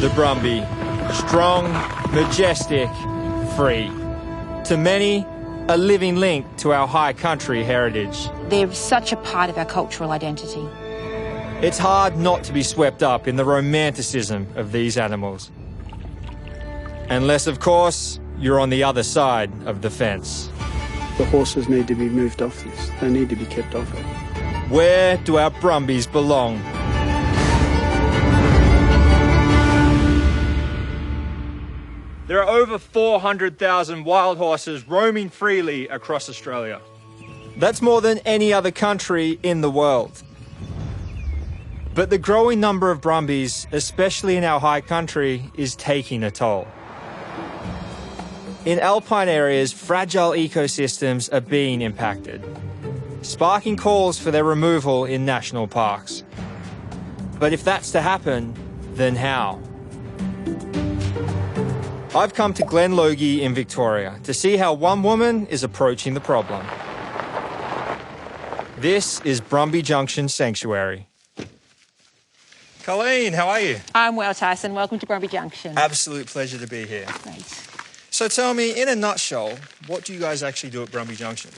The Brumby, strong, majestic, free. To many, a living link to our high country heritage. They're such a part of our cultural identity. It's hard not to be swept up in the romanticism of these animals. Unless, of course, you're on the other side of the fence. The horses need to be moved off this. They need to be kept off it. Where do our Brumbies belong? There are over 400,000 wild horses roaming freely across Australia. That's more than any other country in the world. But the growing number of Brumbies, especially in our high country, is taking a toll. In alpine areas, fragile ecosystems are being impacted, sparking calls for their removal in national parks. But if that's to happen, then how? I've come to Glenlogie in Victoria to see how one woman is approaching the problem. This is Brumby Junction Sanctuary. Colleen, how are you? I'm well, Tyson. Welcome to Brumby Junction. Absolute pleasure to be here. Great. So tell me, in a nutshell, what do you guys actually do at Brumby Junction?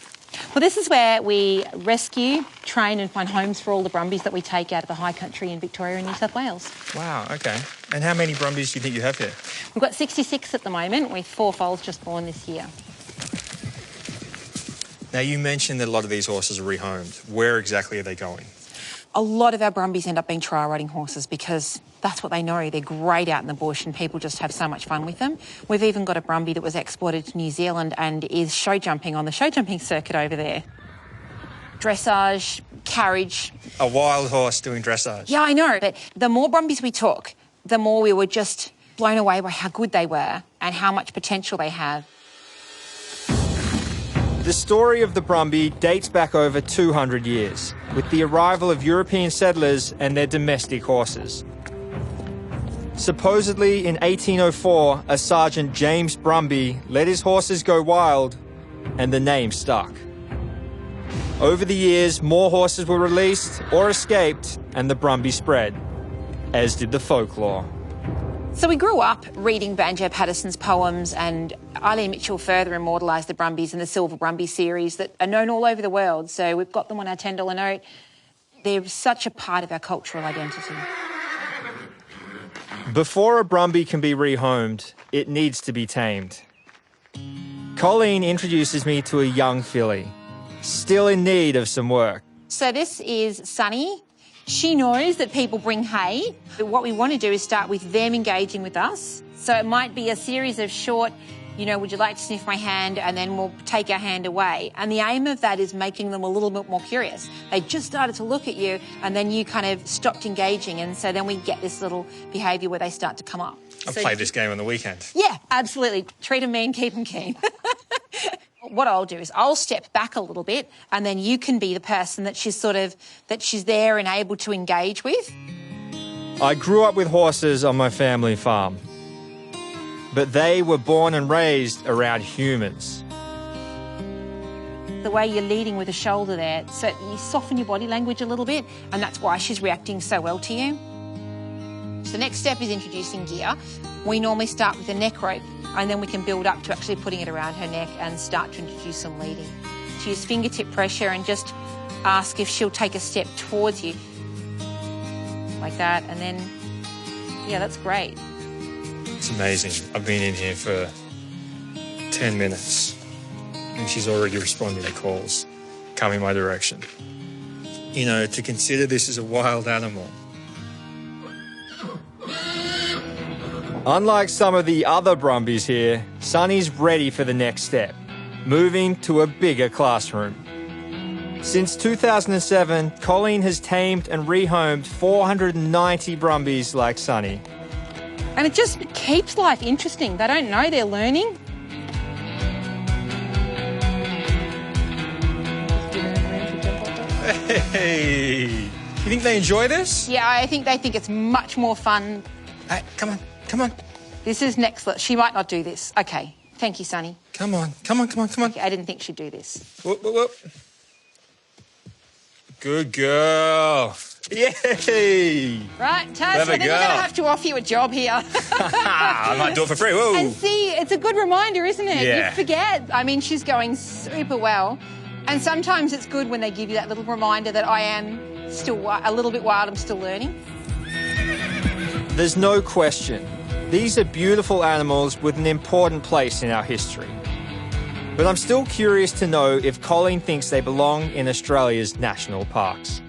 Well, this is where we rescue, train and find homes for all the Brumbies that we take out of the high country in Victoria and New South Wales. Wow, okay. And how many Brumbies do you think you have here? We've got 66 at the moment, with 4 foals just born this year. Now, you mentioned that a lot of these horses are rehomed. Where exactly are they going? A lot of our Brumbies end up being trial riding horses because that's what they know. They're great out in the bush and people just have so much fun with them. We've even got a Brumby that was exported to New Zealand and is show jumping on the show jumping circuit over there. Dressage, carriage. A wild horse doing dressage? Yeah, I know. But the more Brumbies we took, the more we were just blown away by how good they were and how much potential they have. The story of the Brumby dates back over 200 years, with the arrival of European settlers and their domestic horses. Supposedly in 1804, a Sergeant James Brumby let his horses go wild, and the name stuck. Over the years, more horses were released or escaped, and the Brumby spread, as did the folklore. So we grew up reading Banjo Patterson's poems, and Eileen Mitchell further immortalised the Brumbies in the Silver Brumby series that are known all over the world. So we've got them on our $10 note. They're such a part of our cultural identity. Before a Brumby can be rehomed, it needs to be tamed. Colleen introduces me to a young filly, still in need of some work. So this is Sunny. She knows that people bring hay, but what we want to do is start with them engaging with us. So it might be a series of short, would you like to sniff my hand? And then we'll take our hand away. And the aim of that is making them a little bit more curious. They just started to look at you and then you kind of stopped engaging. And so then we get this little behaviour where they start to come up. I've played this game on the weekend. Yeah, absolutely. Treat them mean, keep them keen. What I'll do is I'll step back a little bit and then you can be the person that she's there and able to engage with. I grew up with horses on my family farm, but they were born and raised around humans. The way you're leading with the shoulder there, so you soften your body language a little bit, and that's why she's reacting so well to you. So the next step is introducing gear. We normally start with a neck rope, and then we can build up to actually putting it around her neck and start to introduce some leading. So use fingertip pressure and just ask if she'll take a step towards you. Like that, and then, yeah, that's great. It's amazing. I've been in here for 10 minutes and she's already responding to calls, coming my direction. To consider this as a wild animal. Unlike some of the other Brumbies here, Sunny's ready for the next step, moving to a bigger classroom. Since 2007, Colleen has tamed and rehomed 490 Brumbies like Sunny. And it just keeps life interesting. They don't know they're learning. Hey, you think they enjoy this? Yeah, I think they think it's much more fun. Hey, come on, come on. This is next. She might not do this. Okay, thank you, Sunny. Come on, come on, come on, come on. Okay, I didn't think she'd do this. Whoop, whoop, whoop. Good girl. Yay! Right, Taz, Clever I think we're going to girl. have to offer you a job here. I might do it for free. Whoa! And see, it's a good reminder, isn't it? Yeah. You forget. I mean, she's going super well. And sometimes it's good when they give you that little reminder that I am still a little bit wild, I'm still learning. There's no question. These are beautiful animals with an important place in our history. But I'm still curious to know if Colleen thinks they belong in Australia's national parks.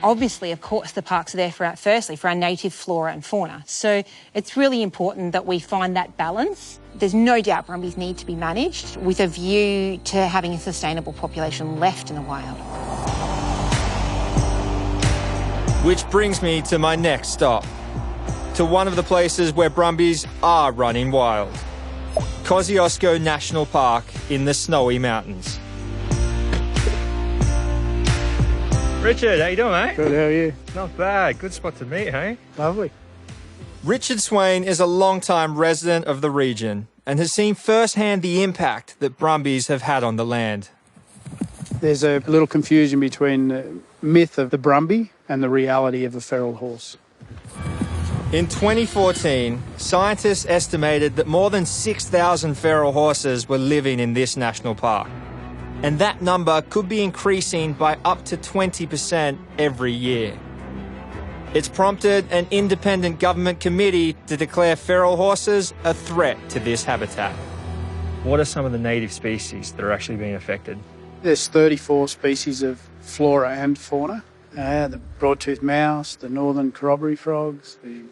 Obviously, of course, the parks are there firstly for our native flora and fauna. So it's really important that we find that balance. There's no doubt brumbies need to be managed with a view to having a sustainable population left in the wild. Which brings me to my next stop, to one of the places where brumbies are running wild. Kosciuszko National Park in the Snowy Mountains. Richard, how you doing, mate? Good, how are you? Not bad. Good spot to meet, hey? Lovely. Richard Swain is a long-time resident of the region and has seen firsthand the impact that brumbies have had on the land. There's a little confusion between the myth of the Brumby and the reality of a feral horse. In 2014, scientists estimated that more than 6,000 feral horses were living in this national park. And that number could be increasing by up to 20% every year. It's prompted an independent government committee to declare feral horses a threat to this habitat. What are some of the native species that are actually being affected? There's 34 species of flora and fauna. The broadtooth mouse, the northern corroboree frogs, the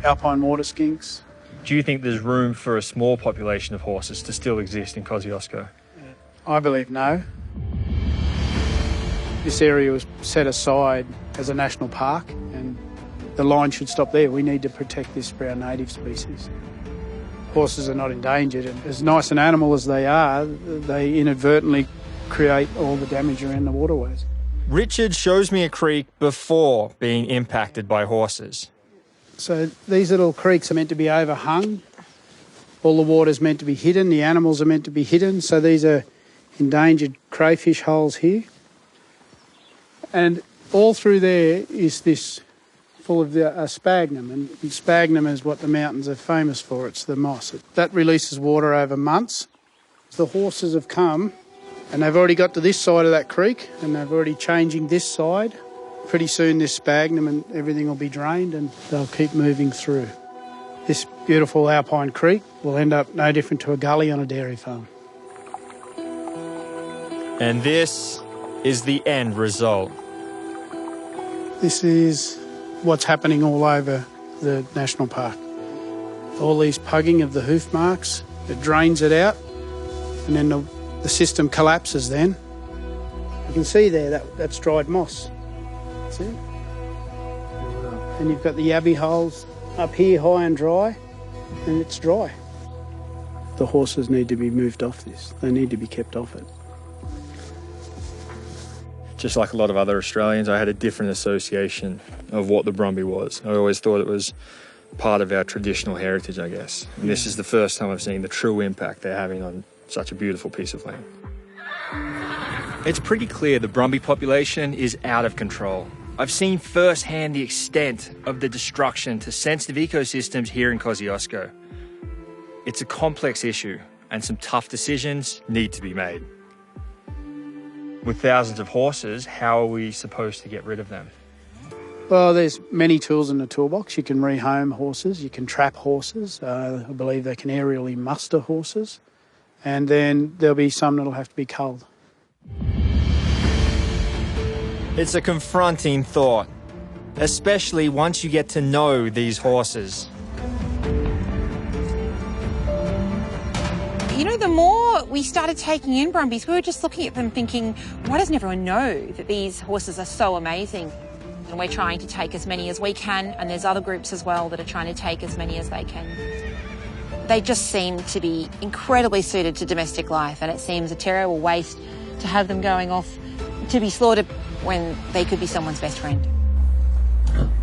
alpine water skinks. Do you think there's room for a small population of horses to still exist in Kosciuszko? I believe no. This area was set aside as a national park and the line should stop there. We need to protect this for our native species. Horses are not endangered, and as nice an animal as they are, they inadvertently create all the damage around the waterways. Richard shows me a creek before being impacted by horses. So these little creeks are meant to be overhung. All the water's meant to be hidden, the animals are meant to be hidden, so these are endangered crayfish holes here. And all through there is this full of sphagnum, and sphagnum is what the mountains are famous for. It's the moss. That releases water over months. The horses have come and they've already got to this side of that creek and they're already changing this side. Pretty soon this sphagnum and everything will be drained and they'll keep moving through. This beautiful alpine creek will end up no different to a gully on a dairy farm. And this is the end result. This is what's happening all over the national park. All these pugging of the hoof marks, it drains it out and then the system collapses then. You can see there, that's dried moss. See? And you've got the yabby holes up here high and dry, and it's dry. The horses need to be moved off this. They need to be kept off it. Just like a lot of other Australians, I had a different association of what the Brumby was. I always thought it was part of our traditional heritage, I guess. And this is the first time I've seen the true impact they're having on such a beautiful piece of land. It's pretty clear the Brumby population is out of control. I've seen firsthand the extent of the destruction to sensitive ecosystems here in Kosciuszko. It's a complex issue and some tough decisions need to be made. With thousands of horses, how are we supposed to get rid of them? Well, there's many tools in the toolbox. You can rehome horses, you can trap horses. I believe they can aerially muster horses. And then there'll be some that'll have to be culled. It's a confronting thought, especially once you get to know these horses. You know, the more we started taking in brumbies, we were just looking at them thinking, why doesn't everyone know that these horses are so amazing? And we're trying to take as many as we can, and there's other groups as well that are trying to take as many as they can. They just seem to be incredibly suited to domestic life, and it seems a terrible waste to have them going off to be slaughtered when they could be someone's best friend.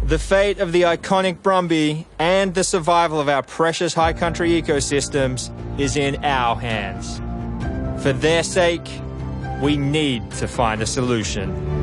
The fate of the iconic Brumby and the survival of our precious high country ecosystems is in our hands. For their sake, we need to find a solution.